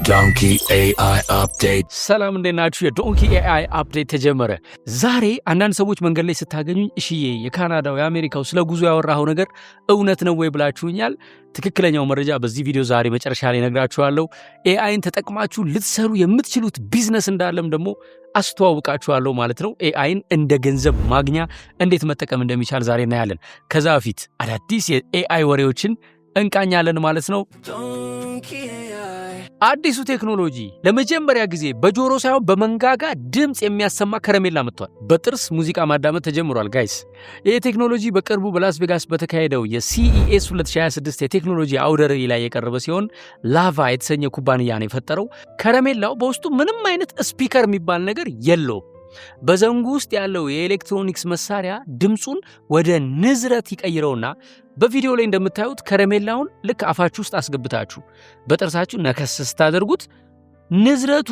Donkey AI update. ሰላም እንዴት ናችሁ? የዶንኪ ኤአይ አፕዴት ተጀመረ። ዛሬ አንዳንድ ሰዎች መንገድ ላይ ስታገኙኝ እሺዬ የካናዳው የአሜሪካው ስለ ጉዞ ያወራው ነገር እውነት ነው ወይ ብላችሁኛል። ትክክለኛው መረጃ በዚህ ቪዲዮ ዛሬ መጨረሻ ላይ ነግራችኋለሁ። ኤአይን ተጠቅማችሁ ልትሰሩ የምትችሉት ቢዝነስ እንዳለም ደግሞ አስተዋውቃችኋለሁ ማለት ነው። ኤአይን እንደ ገንዘብ ማግኛ እንዴት መጠቀም እንደሚቻል ዛሬ እናያለን። ከዛ በፊት አዳዲስ የኤአይ ወሬዎችን እንቃኛለን ማለት ነው። አዲሱ ቴክኖሎጂ ለመጀመሪያ ጊዜ በጆሮ ሳይሆን በመንጋጋ ድምፅ የሚያሰማ ከረሜላ መጥቷል። በጥርስ ሙዚቃ ማዳመጥ ተጀምሯል ጋይስ። ይህ ቴክኖሎጂ በቅርቡ በላስ ቬጋስ በተካሄደው የሲኢኤስ 2026 የቴክኖሎጂ አውደ ርዕይ ላይ የቀረበ ሲሆን ላቫ የተሰኘ ኩባንያ ነው የፈጠረው። ከረሜላው በውስጡ ምንም አይነት ስፒከር የሚባል ነገር የለውም። በዘንጉ ውስጥ ያለው የኤሌክትሮኒክስ መሳሪያ ድምፁን ወደ ንዝረት ይቀይረውና በቪዲዮ ላይ እንደምታዩት ከረሜላውን ልክ አፋችሁ ውስጥ አስገብታችሁ በጥርሳችሁ ነከስ ስታደርጉት ንዝረቱ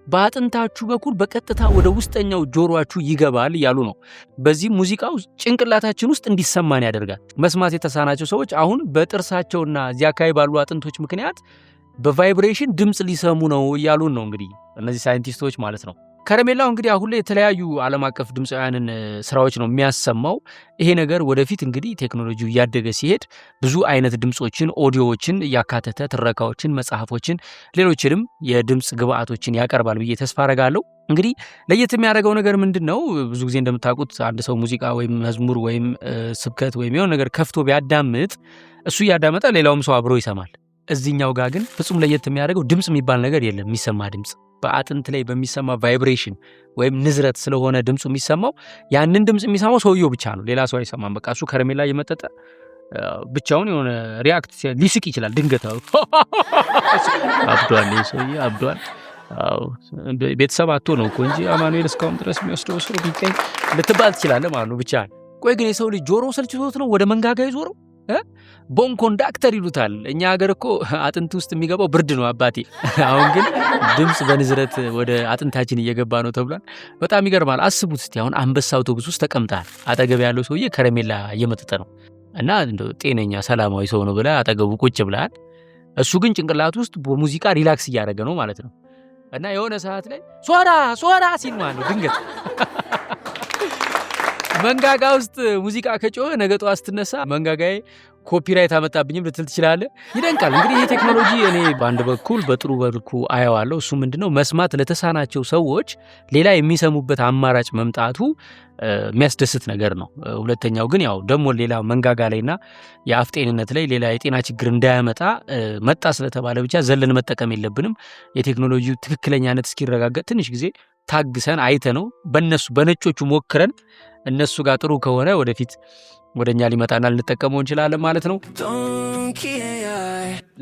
በአጥንታችሁ በኩል በቀጥታ ወደ ውስጠኛው ጆሮአችሁ ይገባል እያሉ ነው። በዚህ ሙዚቃው ጭንቅላታችን ውስጥ እንዲሰማን ያደርጋል። መስማት የተሳናቸው ሰዎች አሁን በጥርሳቸውና እዚያ አካባቢ ባሉ አጥንቶች ምክንያት በቫይብሬሽን ድምፅ ሊሰሙ ነው እያሉን ነው እንግዲህ እነዚህ ሳይንቲስቶች ማለት ነው። ከረሜላው እንግዲህ አሁን ላይ የተለያዩ ዓለም አቀፍ ድምፃውያንን ስራዎች ነው የሚያሰማው። ይሄ ነገር ወደፊት እንግዲህ ቴክኖሎጂው እያደገ ሲሄድ ብዙ አይነት ድምፆችን፣ ኦዲዮዎችን እያካተተ ትረካዎችን፣ መጽሐፎችን፣ ሌሎችንም የድምፅ ግብአቶችን ያቀርባል ብዬ ተስፋ አረጋለሁ። እንግዲህ ለየት የሚያደርገው ነገር ምንድን ነው? ብዙ ጊዜ እንደምታውቁት አንድ ሰው ሙዚቃ ወይም መዝሙር ወይም ስብከት ወይም የሆነ ነገር ከፍቶ ቢያዳምጥ እሱ እያዳመጠ ሌላውም ሰው አብሮ ይሰማል። እዚህኛው ጋር ግን ፍጹም ለየት የሚያደርገው ድምፅ የሚባል ነገር የለም። የሚሰማ ድምፅ በአጥንት ላይ በሚሰማ ቫይብሬሽን ወይም ንዝረት ስለሆነ ድምፁ የሚሰማው ያንን ድምፅ የሚሰማው ሰውየው ብቻ ነው፣ ሌላ ሰው አይሰማም። በቃ እሱ ከረሜላ እየመጠጠ ብቻውን የሆነ ሪያክት ሊስቅ ይችላል። ድንገት አብዷል፣ ሰውዬ አብዷል። ቤተሰብ አቶ ነው እኮ እንጂ አማኑኤል እስካሁን ድረስ የሚወስደው ሰው ቢገኝ ልትባል ትችላለህ ማለት ነው። ብቻ ቆይ ግን የሰው ልጅ ጆሮ ሰልችቶት ነው ወደ መንጋጋ ይዞረው? ቦን ኮንዳክተር ይሉታል። እኛ ሀገር እኮ አጥንት ውስጥ የሚገባው ብርድ ነው አባቴ። አሁን ግን ድምፅ በንዝረት ወደ አጥንታችን እየገባ ነው ተብሏል። በጣም ይገርማል። አስቡት እስቲ አሁን አንበሳ አውቶቡስ ውስጥ ተቀምጣል። አጠገብ ያለው ሰውዬ ከረሜላ እየመጠጠ ነው እና እንደው ጤነኛ ሰላማዊ ሰው ነው ብለህ አጠገቡ ቁጭ ብለሃል። እሱ ግን ጭንቅላት ውስጥ በሙዚቃ ሪላክስ እያደረገ ነው ማለት ነው። እና የሆነ ሰዓት ላይ ሶራ ሲል ማለት ነው ድንገት መንጋጋ ውስጥ ሙዚቃ ከጮኸ ነገ ጠዋት ስትነሳ መንጋጋዬ ኮፒራይት አመጣብኝም ልትል ትችላለህ። ይደንቃል። እንግዲህ ይህ ቴክኖሎጂ እኔ በአንድ በኩል በጥሩ መልኩ አየዋለሁ። እሱ ምንድነው መስማት ለተሳናቸው ሰዎች ሌላ የሚሰሙበት አማራጭ መምጣቱ የሚያስደስት ነገር ነው። ሁለተኛው ግን ያው ደግሞ ሌላ መንጋጋ ላይና የአፍ ጤንነት ላይ ሌላ የጤና ችግር እንዳያመጣ መጣ ስለተባለ ብቻ ዘለን መጠቀም የለብንም። የቴክኖሎጂው ትክክለኛነት እስኪረጋገጥ ትንሽ ጊዜ ታግሰን አይተ ነው በነጮቹ ሞክረን እነሱ ጋር ጥሩ ከሆነ ወደፊት ወደኛ ሊመጣና ልንጠቀመው እንችላለን ማለት ነው።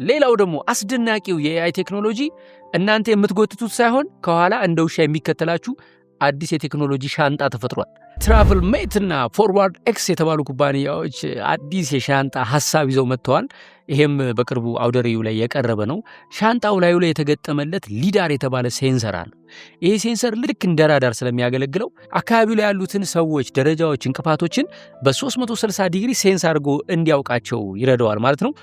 ሌላው ደግሞ አስደናቂው የኤአይ ቴክኖሎጂ እናንተ የምትጎትቱት ሳይሆን ከኋላ እንደ ውሻ የሚከተላችሁ አዲስ የቴክኖሎጂ ሻንጣ ተፈጥሯል። ትራቭል ሜት እና ፎርዋርድ ኤክስ የተባሉ ኩባንያዎች አዲስ የሻንጣ ሀሳብ ይዘው መጥተዋል። ይሄም በቅርቡ አውደ ርዕዩ ላይ የቀረበ ነው። ሻንጣው ላዩ ላይ የተገጠመለት ሊዳር የተባለ ሴንሰር አለ። ይሄ ሴንሰር ልክ እንደ ራዳር ስለሚያገለግለው አካባቢው ላይ ያሉትን ሰዎች፣ ደረጃዎች፣ እንቅፋቶችን በ360 ዲግሪ ሴንስ አድርጎ እንዲያውቃቸው ይረዳዋል ማለት ነው።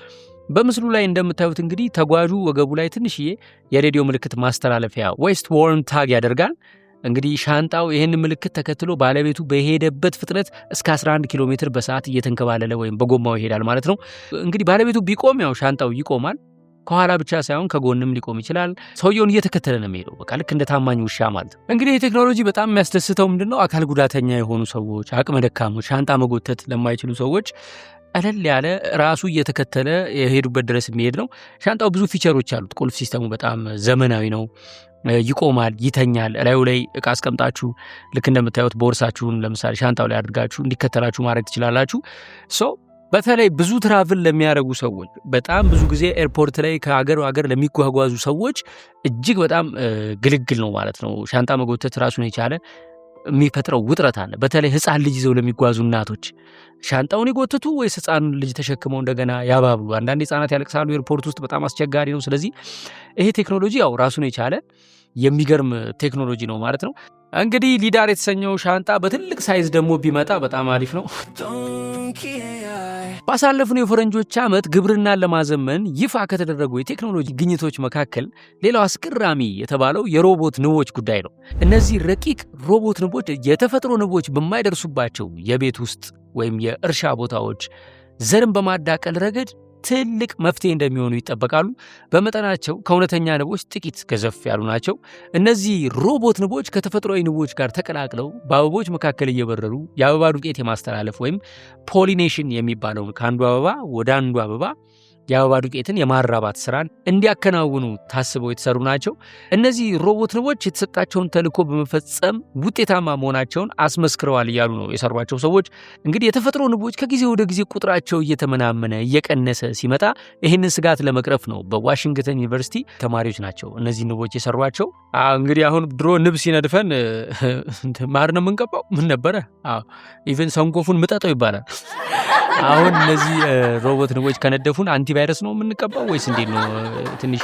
በምስሉ ላይ እንደምታዩት እንግዲህ ተጓዡ ወገቡ ላይ ትንሽዬ የሬዲዮ ምልክት ማስተላለፊያ ዌስት ዋርን ታግ ያደርጋል። እንግዲህ ሻንጣው ይህን ምልክት ተከትሎ ባለቤቱ በሄደበት ፍጥነት እስከ 11 ኪሎ ሜትር በሰዓት እየተንከባለለ ወይም በጎማው ይሄዳል ማለት ነው። እንግዲህ ባለቤቱ ቢቆም ያው ሻንጣው ይቆማል። ከኋላ ብቻ ሳይሆን ከጎንም ሊቆም ይችላል። ሰውየውን እየተከተለ ነው የሚሄደው፣ በቃ ልክ እንደ ታማኝ ውሻ ማለት ነው። እንግዲህ የቴክኖሎጂ በጣም የሚያስደስተው ምንድነው? አካል ጉዳተኛ የሆኑ ሰዎች፣ አቅመ ደካሞች፣ ሻንጣ መጎተት ለማይችሉ ሰዎች ቀለል ያለ ራሱ እየተከተለ የሄዱበት ድረስ የሚሄድ ነው። ሻንጣው ብዙ ፊቸሮች አሉት። ቁልፍ ሲስተሙ በጣም ዘመናዊ ነው። ይቆማል፣ ይተኛል። ላዩ ላይ እቃ አስቀምጣችሁ ልክ እንደምታዩት ቦርሳችሁን ለምሳሌ ሻንጣው ላይ አድርጋችሁ እንዲከተላችሁ ማድረግ ትችላላችሁ። በተለይ ብዙ ትራቭል ለሚያደርጉ ሰዎች፣ በጣም ብዙ ጊዜ ኤርፖርት ላይ ከሀገር ሀገር ለሚጓጓዙ ሰዎች እጅግ በጣም ግልግል ነው ማለት ነው። ሻንጣ መጎተት ራሱን የቻለ የሚፈጥረው ውጥረት አለ። በተለይ ህፃን ልጅ ይዘው ለሚጓዙ እናቶች ሻንጣውን ይጎትቱ ወይስ ህፃን ልጅ ተሸክመው እንደገና ያባብሉ? አንዳንድ ህፃናት ያለቅሳሉ ኤርፖርት ውስጥ፣ በጣም አስቸጋሪ ነው። ስለዚህ ይሄ ቴክኖሎጂ ያው ራሱን የቻለ የሚገርም ቴክኖሎጂ ነው ማለት ነው። እንግዲህ ሊዳር የተሰኘው ሻንጣ በትልቅ ሳይዝ ደግሞ ቢመጣ በጣም አሪፍ ነው። ባሳለፍነው የፈረንጆች ዓመት ግብርናን ለማዘመን ይፋ ከተደረጉ የቴክኖሎጂ ግኝቶች መካከል ሌላው አስገራሚ የተባለው የሮቦት ንቦች ጉዳይ ነው። እነዚህ ረቂቅ ሮቦት ንቦች የተፈጥሮ ንቦች በማይደርሱባቸው የቤት ውስጥ ወይም የእርሻ ቦታዎች ዘርን በማዳቀል ረገድ ትልቅ መፍትሄ እንደሚሆኑ ይጠበቃሉ። በመጠናቸው ከእውነተኛ ንቦች ጥቂት ገዘፍ ያሉ ናቸው። እነዚህ ሮቦት ንቦች ከተፈጥሯዊ ንቦች ጋር ተቀላቅለው በአበቦች መካከል እየበረሩ የአበባ ዱቄት የማስተላለፍ ወይም ፖሊኔሽን የሚባለውን ከአንዱ አበባ ወደ አንዱ አበባ የአበባ ዱቄትን የማራባት ስራን እንዲያከናውኑ ታስበው የተሰሩ ናቸው። እነዚህ ሮቦት ንቦች የተሰጣቸውን ተልዕኮ በመፈጸም ውጤታማ መሆናቸውን አስመስክረዋል እያሉ ነው የሰሯቸው ሰዎች። እንግዲህ የተፈጥሮ ንቦች ከጊዜ ወደ ጊዜ ቁጥራቸው እየተመናመነ እየቀነሰ ሲመጣ ይህንን ስጋት ለመቅረፍ ነው በዋሽንግተን ዩኒቨርሲቲ ተማሪዎች ናቸው እነዚህ ንቦች የሰሯቸው። እንግዲህ አሁን ድሮ ንብ ሲነድፈን ማር ነው የምንቀባው። ምን ነበረ? ኢቨን ሰንኮፉን ምጠጠው ይባላል። አሁን እነዚህ ሮቦት ንቦች ከነደፉን አንቲቫይረስ ነው የምንቀባው ወይስ እንዴት ነው? ትንሽ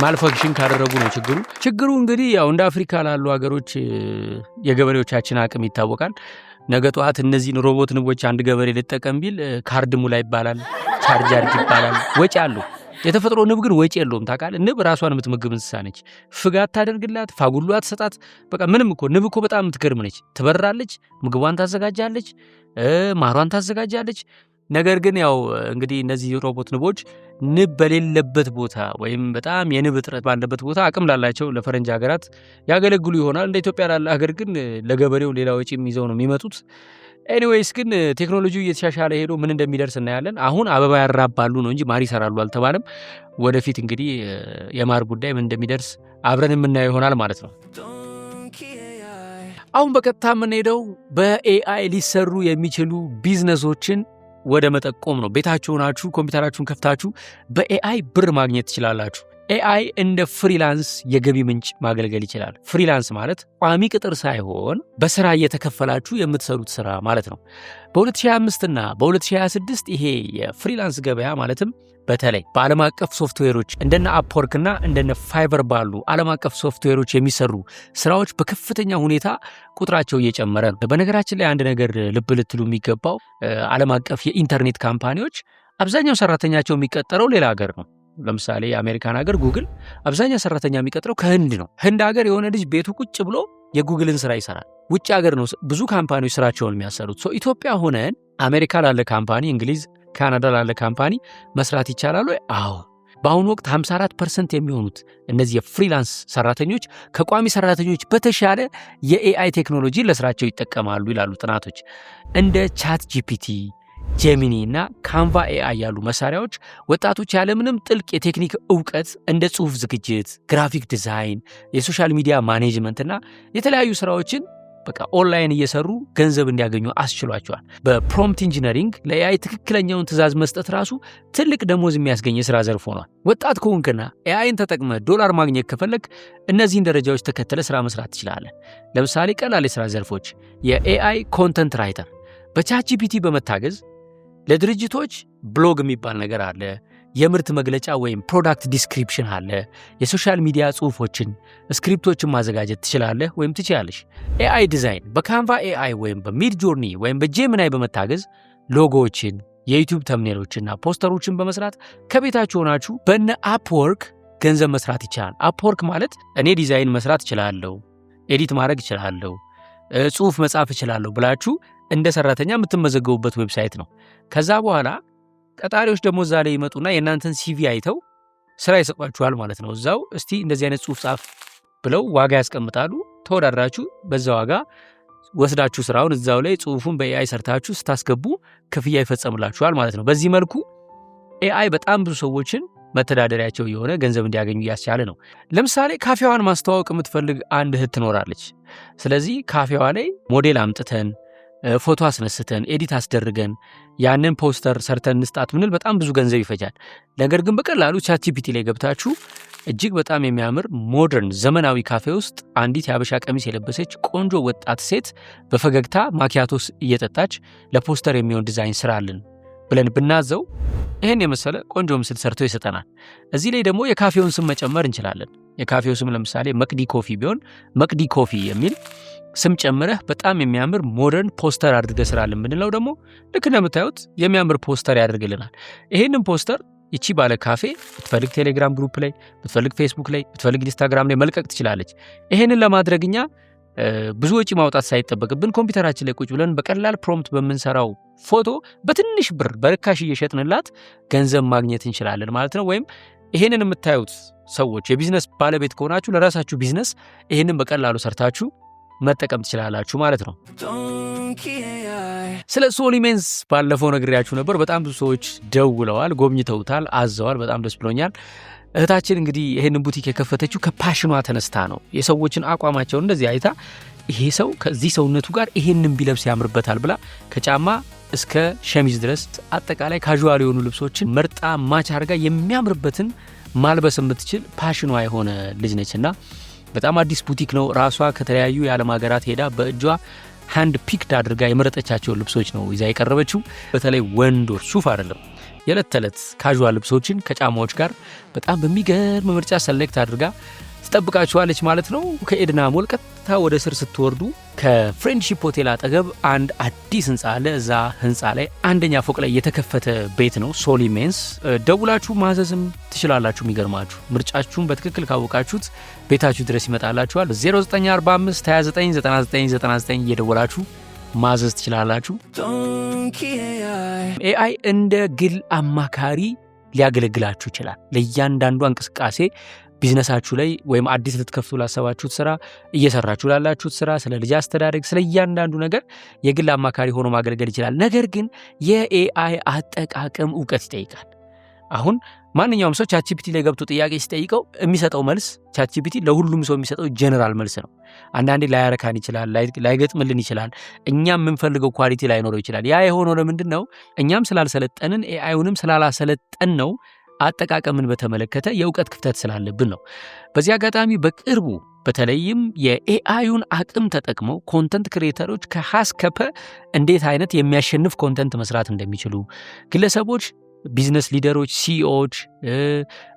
ማልፈንክሽን ካደረጉ ነው ችግሩ። እንግዲህ ያው እንደ አፍሪካ ላሉ ሀገሮች የገበሬዎቻችን አቅም ይታወቃል። ነገ ጠዋት እነዚህን ሮቦት ንቦች አንድ ገበሬ ልጠቀም ቢል ካርድ ሙላ ይባላል፣ ቻርጅ አድርግ ይባላል። ወጪ አለው። የተፈጥሮ ንብ ግን ወጪ የለውም። ታውቃለህ? ንብ ራሷን የምትመግብ እንስሳ ነች። ፍጋት ታደርግላት፣ ፋጉሏ ትሰጣት። በቃ ምንም እኮ ንብ እኮ በጣም የምትገርም ነች። ትበራለች፣ ምግቧን ታዘጋጃለች፣ ማሯን ታዘጋጃለች። ነገር ግን ያው እንግዲህ እነዚህ ሮቦት ንቦች ንብ በሌለበት ቦታ ወይም በጣም የንብ እጥረት ባለበት ቦታ አቅም ላላቸው ለፈረንጅ ሀገራት ያገለግሉ ይሆናል። እንደ ኢትዮጵያ ላለ ሀገር ግን ለገበሬው ሌላ ወጪም ይዘው ነው የሚመጡት። ኤኒዌይስ ግን ቴክኖሎጂው እየተሻሻለ ሄዶ ምን እንደሚደርስ እናያለን። አሁን አበባ ያራባሉ ነው እንጂ ማር ይሰራሉ አልተባለም። ወደፊት እንግዲህ የማር ጉዳይ ምን እንደሚደርስ አብረን የምናየው ይሆናል ማለት ነው። አሁን በቀጥታ የምንሄደው በኤአይ ሊሰሩ የሚችሉ ቢዝነሶችን ወደ መጠቆም ነው። ቤታችሁ ሆናችሁ ኮምፒውተራችሁን ከፍታችሁ በኤአይ ብር ማግኘት ትችላላችሁ። ኤአይ እንደ ፍሪላንስ የገቢ ምንጭ ማገልገል ይችላል። ፍሪላንስ ማለት ቋሚ ቅጥር ሳይሆን በስራ እየተከፈላችሁ የምትሰሩት ስራ ማለት ነው። በ2025 እና በ2026 ይሄ የፍሪላንስ ገበያ ማለትም በተለይ በዓለም አቀፍ ሶፍትዌሮች እንደነ አፕወርክ እና እንደነ ፋይቨር ባሉ ዓለም አቀፍ ሶፍትዌሮች የሚሰሩ ስራዎች በከፍተኛ ሁኔታ ቁጥራቸው እየጨመረ ነው። በነገራችን ላይ አንድ ነገር ልብ ልትሉ የሚገባው ዓለም አቀፍ የኢንተርኔት ካምፓኒዎች አብዛኛው ሰራተኛቸው የሚቀጠረው ሌላ ሀገር ነው። ለምሳሌ የአሜሪካን ሀገር ጉግል አብዛኛው ሰራተኛ የሚቀጥረው ከህንድ ነው። ህንድ ሀገር የሆነ ልጅ ቤቱ ቁጭ ብሎ የጉግልን ስራ ይሰራል። ውጭ ሀገር ነው ብዙ ካምፓኒዎች ስራቸውን የሚያሰሩት። ኢትዮጵያ ሆነን አሜሪካ ላለ ካምፓኒ፣ እንግሊዝ፣ ካናዳ ላለ ካምፓኒ መስራት ይቻላል ወይ? አዎ። በአሁኑ ወቅት 54% የሚሆኑት እነዚህ የፍሪላንስ ሰራተኞች ከቋሚ ሰራተኞች በተሻለ የኤአይ ቴክኖሎጂ ለስራቸው ይጠቀማሉ ይላሉ ጥናቶች። እንደ ቻት ጂፒቲ፣ ጄሚኒ እና ካንቫ ኤአይ ያሉ መሳሪያዎች ወጣቶች ያለምንም ጥልቅ የቴክኒክ እውቀት እንደ ጽሁፍ ዝግጅት፣ ግራፊክ ዲዛይን፣ የሶሻል ሚዲያ ማኔጅመንት እና የተለያዩ ስራዎችን በቃ ኦንላይን እየሰሩ ገንዘብ እንዲያገኙ አስችሏቸዋል። በፕሮምፕት ኢንጂነሪንግ ለኤአይ ትክክለኛውን ትእዛዝ መስጠት ራሱ ትልቅ ደሞዝ የሚያስገኝ የስራ ዘርፍ ሆኗል። ወጣት ከሆንክና ኤአይን ተጠቅመ ዶላር ማግኘት ከፈለግ እነዚህን ደረጃዎች ተከተለ ስራ መስራት ትችላለህ። ለምሳሌ ቀላል የስራ ዘርፎች፣ የኤአይ ኮንተንት ራይተር በቻት ጂፒቲ በመታገዝ ለድርጅቶች ብሎግ የሚባል ነገር አለ። የምርት መግለጫ ወይም ፕሮዳክት ዲስክሪፕሽን አለ። የሶሻል ሚዲያ ጽሁፎችን፣ ስክሪፕቶችን ማዘጋጀት ትችላለህ ወይም ትችላለሽ። ኤአይ ዲዛይን በካንቫ ኤአይ ወይም በሚድ ጆርኒ ወይም በጄሚናይ በመታገዝ ሎጎዎችን፣ የዩቲዩብ ተምኔሎችና ፖስተሮችን በመስራት ከቤታችሁ ሆናችሁ በነ አፕወርክ ገንዘብ መስራት ይቻላል። አፕወርክ ማለት እኔ ዲዛይን መስራት እችላለሁ፣ ኤዲት ማድረግ እችላለሁ፣ ጽሁፍ መጻፍ እችላለሁ ብላችሁ እንደ ሰራተኛ የምትመዘገቡበት ዌብሳይት ነው። ከዛ በኋላ ቀጣሪዎች ደግሞ እዛ ላይ ይመጡና የእናንተን ሲቪ አይተው ስራ ይሰጧችኋል ማለት ነው። እዛው እስቲ እንደዚህ አይነት ጽሁፍ ጻፍ ብለው ዋጋ ያስቀምጣሉ። ተወዳድራችሁ በዛ ዋጋ ወስዳችሁ ስራውን እዛው ላይ ጽሁፉን በኤአይ ሰርታችሁ ስታስገቡ ክፍያ ይፈጸምላችኋል ማለት ነው። በዚህ መልኩ ኤአይ በጣም ብዙ ሰዎችን መተዳደሪያቸው የሆነ ገንዘብ እንዲያገኙ እያስቻለ ነው። ለምሳሌ ካፌዋን ማስተዋወቅ የምትፈልግ አንድ እህት ትኖራለች። ስለዚህ ካፌዋ ላይ ሞዴል አምጥተን ፎቶ አስነስተን ኤዲት አስደርገን ያንን ፖስተር ሰርተን እንስጣት ምንል በጣም ብዙ ገንዘብ ይፈጃል። ነገር ግን በቀላሉ ቻት ጂፒቲ ላይ ገብታችሁ እጅግ በጣም የሚያምር ሞደርን ዘመናዊ ካፌ ውስጥ አንዲት የሀበሻ ቀሚስ የለበሰች ቆንጆ ወጣት ሴት በፈገግታ ማኪያቶስ እየጠጣች ለፖስተር የሚሆን ዲዛይን ስራልን ብለን ብናዘው ይህን የመሰለ ቆንጆ ምስል ሰርቶ ይሰጠናል። እዚህ ላይ ደግሞ የካፌውን ስም መጨመር እንችላለን። የካፌው ስም ለምሳሌ መቅዲ ኮፊ ቢሆን መቅዲ ኮፊ የሚል ስም ጨምረህ በጣም የሚያምር ሞደርን ፖስተር አድርገህ ስራልን ብንለው ደግሞ ልክ እንደምታዩት የሚያምር ፖስተር ያደርግልናል። ይሄንን ፖስተር ይቺ ባለ ካፌ ብትፈልግ ቴሌግራም ግሩፕ ላይ፣ ብትፈልግ ፌስቡክ ላይ፣ ብትፈልግ ኢንስታግራም ላይ መልቀቅ ትችላለች። ይሄንን ለማድረግኛ ብዙ ወጪ ማውጣት ሳይጠበቅብን ኮምፒውተራችን ላይ ቁጭ ብለን በቀላል ፕሮምፕት በምንሰራው ፎቶ በትንሽ ብር በርካሽ እየሸጥንላት ገንዘብ ማግኘት እንችላለን ማለት ነው። ወይም ይሄንን የምታዩት ሰዎች የቢዝነስ ባለቤት ከሆናችሁ ለራሳችሁ ቢዝነስ ይሄንን በቀላሉ ሰርታችሁ መጠቀም ትችላላችሁ ማለት ነው። ስለ ሶሊሜንስ ባለፈው ነግሬያችሁ ነበር። በጣም ብዙ ሰዎች ደውለዋል፣ ጎብኝተውታል፣ አዘዋል። በጣም ደስ ብሎኛል። እህታችን እንግዲህ ይሄንን ቡቲክ የከፈተችው ከፓሽኗ ተነስታ ነው። የሰዎችን አቋማቸውን እንደዚህ አይታ ይሄ ሰው ከዚህ ሰውነቱ ጋር ይሄንን ቢለብስ ያምርበታል ብላ ከጫማ እስከ ሸሚዝ ድረስ አጠቃላይ ካዥዋል የሆኑ ልብሶችን መርጣ ማች አድርጋ የሚያምርበትን ማልበስ የምትችል ፓሽኗ የሆነ ልጅ ነችና በጣም አዲስ ቡቲክ ነው። ራሷ ከተለያዩ የዓለም ሀገራት ሄዳ በእጇ ሃንድ ፒክድ አድርጋ የመረጠቻቸውን ልብሶች ነው ይዛ የቀረበችው። በተለይ ወንዶች ሱፍ አይደለም የዕለት ተዕለት ካዥዋል ልብሶችን ከጫማዎች ጋር በጣም በሚገርም ምርጫ ሰሌክት አድርጋ ትጠብቃችኋለች ማለት ነው። ከኤድና ሞል ቀጥታ ወደ ስር ስትወርዱ ከፍሬንድሺፕ ሆቴል አጠገብ አንድ አዲስ ህንፃ አለ። እዛ ህንፃ ላይ አንደኛ ፎቅ ላይ የተከፈተ ቤት ነው ሶሊሜንስ። ደውላችሁ ማዘዝም ትችላላችሁ። የሚገርማችሁ ምርጫችሁን በትክክል ካወቃችሁት ቤታችሁ ድረስ ይመጣላችኋል። 0945 299999 እየደወላችሁ ማዘዝ ትችላላችሁ። ኤአይ እንደ ግል አማካሪ ሊያገለግላችሁ ይችላል። ለእያንዳንዱ እንቅስቃሴ ቢዝነሳችሁ ላይ ወይም አዲስ ልትከፍቱ ላሰባችሁት ስራ፣ እየሰራችሁ ላላችሁት ስራ፣ ስለ ልጅ አስተዳደግ፣ ስለ እያንዳንዱ ነገር የግል አማካሪ ሆኖ ማገልገል ይችላል። ነገር ግን የኤአይ አጠቃቀም እውቀት ይጠይቃል። አሁን ማንኛውም ሰው ቻትጂፒቲ ላይ ገብቶ ጥያቄ ሲጠይቀው የሚሰጠው መልስ ቻትጂፒቲ ለሁሉም ሰው የሚሰጠው ጀነራል መልስ ነው። አንዳንዴ ላያረካን ይችላል፣ ላይገጥምልን ይችላል፣ እኛም የምንፈልገው ኳሊቲ ላይኖረው ይችላል። ያ የሆነው ለምንድን ነው? እኛም ስላልሰለጠንን ኤአይውንም ስላላሰለጠን ነው። አጠቃቀምን በተመለከተ የእውቀት ክፍተት ስላለብን ነው። በዚህ አጋጣሚ በቅርቡ በተለይም የኤአይውን አቅም ተጠቅመው ኮንተንት ክሬተሮች ከሀስከፐ እንዴት አይነት የሚያሸንፍ ኮንተንት መስራት እንደሚችሉ ግለሰቦች፣ ቢዝነስ ሊደሮች፣ ሲኢኦዎች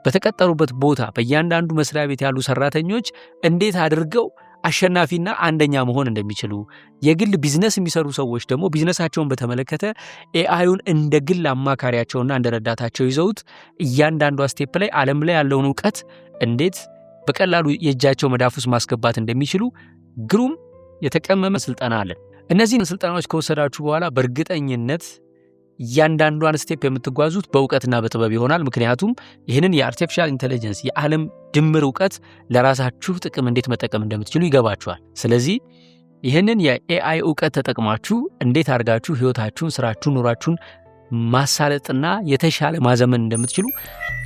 በተቀጠሩበት ቦታ በእያንዳንዱ መስሪያ ቤት ያሉ ሰራተኞች እንዴት አድርገው አሸናፊና አንደኛ መሆን እንደሚችሉ፣ የግል ቢዝነስ የሚሰሩ ሰዎች ደግሞ ቢዝነሳቸውን በተመለከተ ኤአይውን እንደ ግል አማካሪያቸውና እንደ ረዳታቸው ይዘውት እያንዳንዷ ስቴፕ ላይ ዓለም ላይ ያለውን እውቀት እንዴት በቀላሉ የእጃቸው መዳፍ ውስጥ ማስገባት እንደሚችሉ ግሩም የተቀመመ ስልጠና አለን። እነዚህን ስልጠናዎች ከወሰዳችሁ በኋላ በእርግጠኝነት እያንዳንዷን ስቴፕ የምትጓዙት በእውቀትና በጥበብ ይሆናል። ምክንያቱም ይህንን የአርቲፊሻል ኢንተለጀንስ የዓለም ድምር እውቀት ለራሳችሁ ጥቅም እንዴት መጠቀም እንደምትችሉ ይገባችኋል። ስለዚህ ይህንን የኤአይ እውቀት ተጠቅማችሁ እንዴት አድርጋችሁ ህይወታችሁን፣ ስራችሁን፣ ኑራችሁን ማሳለጥና የተሻለ ማዘመን እንደምትችሉ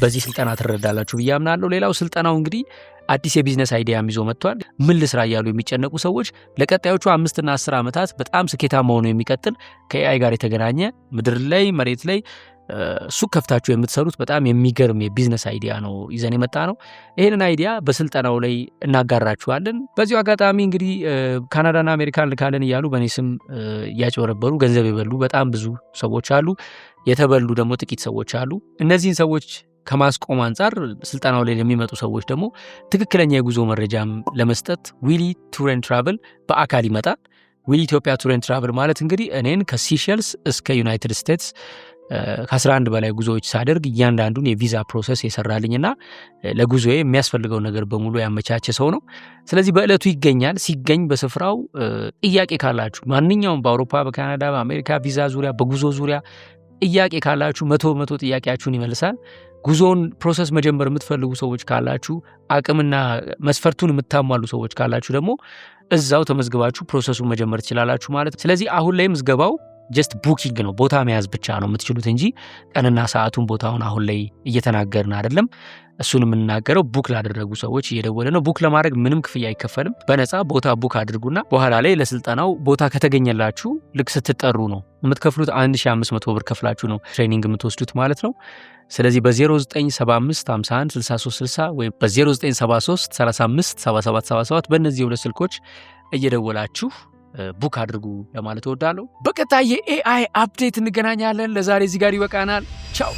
በዚህ ስልጠና ትረዳላችሁ ብዬ አምናለሁ። ሌላው ስልጠናው እንግዲህ አዲስ የቢዝነስ አይዲያ ይዞ መጥቷል። ምን ልስራ እያሉ የሚጨነቁ ሰዎች ለቀጣዮቹ 5 እና 10 ዓመታት በጣም ስኬታማ ሆኖ የሚቀጥል ከኤአይ ጋር የተገናኘ ምድር ላይ መሬት ላይ ሱቅ ከፍታችሁ የምትሰሩት በጣም የሚገርም የቢዝነስ አይዲያ ነው ይዘን የመጣ ነው። ይሄንን አይዲያ በስልጠናው ላይ እናጋራችኋለን። በዚሁ አጋጣሚ እንግዲህ ካናዳና አሜሪካን ልካለን እያሉ በእኔ ስም እያጭበረበሩ ገንዘብ የበሉ በጣም ብዙ ሰዎች አሉ። የተበሉ ደግሞ ጥቂት ሰዎች አሉ። እነዚህን ሰዎች ከማስቆም አንጻር ስልጠናው ላይ ለሚመጡ ሰዎች ደግሞ ትክክለኛ የጉዞ መረጃም ለመስጠት ዊሊ ቱር ኤንድ ትራቨል በአካል ይመጣል። ዊሊ ኢትዮጵያ ቱር ኤንድ ትራቨል ማለት እንግዲህ እኔን ከሲሸልስ እስከ ዩናይትድ ስቴትስ ከ11 በላይ ጉዞዎች ሳደርግ እያንዳንዱን የቪዛ ፕሮሰስ የሰራልኝና ለጉዞዬ የሚያስፈልገው ነገር በሙሉ ያመቻቸ ሰው ነው። ስለዚህ በእለቱ ይገኛል። ሲገኝ በስፍራው ጥያቄ ካላችሁ ማንኛውም በአውሮፓ፣ በካናዳ፣ በአሜሪካ ቪዛ ዙሪያ፣ በጉዞ ዙሪያ ጥያቄ ካላችሁ 100 ጥያቄያችሁን ይመልሳል። ጉዞውን ፕሮሰስ መጀመር የምትፈልጉ ሰዎች ካላችሁ፣ አቅምና መስፈርቱን የምታሟሉ ሰዎች ካላችሁ ደግሞ እዛው ተመዝግባችሁ ፕሮሰሱን መጀመር ትችላላችሁ ማለት። ስለዚህ አሁን ላይ ምዝገባው ጀስት ቡኪንግ ነው። ቦታ መያዝ ብቻ ነው የምትችሉት እንጂ ቀንና ሰዓቱን ቦታውን አሁን ላይ እየተናገርን አይደለም። እሱን የምንናገረው ቡክ ላደረጉ ሰዎች እየደወለ ነው። ቡክ ለማድረግ ምንም ክፍያ አይከፈልም። በነፃ ቦታ ቡክ አድርጉና በኋላ ላይ ለስልጠናው ቦታ ከተገኘላችሁ ልክ ስትጠሩ ነው የምትከፍሉት። 1500 ብር ከፍላችሁ ነው ትሬኒንግ የምትወስዱት ማለት ነው። ስለዚህ በ0975 51 6360 ወይም በ0973 35 7777 በእነዚህ ሁለት ስልኮች እየደወላችሁ ቡክ አድርጉ ለማለት እወዳለሁ። በቀጣይ የኤአይ አፕዴት እንገናኛለን። ለዛሬ እዚህ ጋር ይበቃናል። ቻው።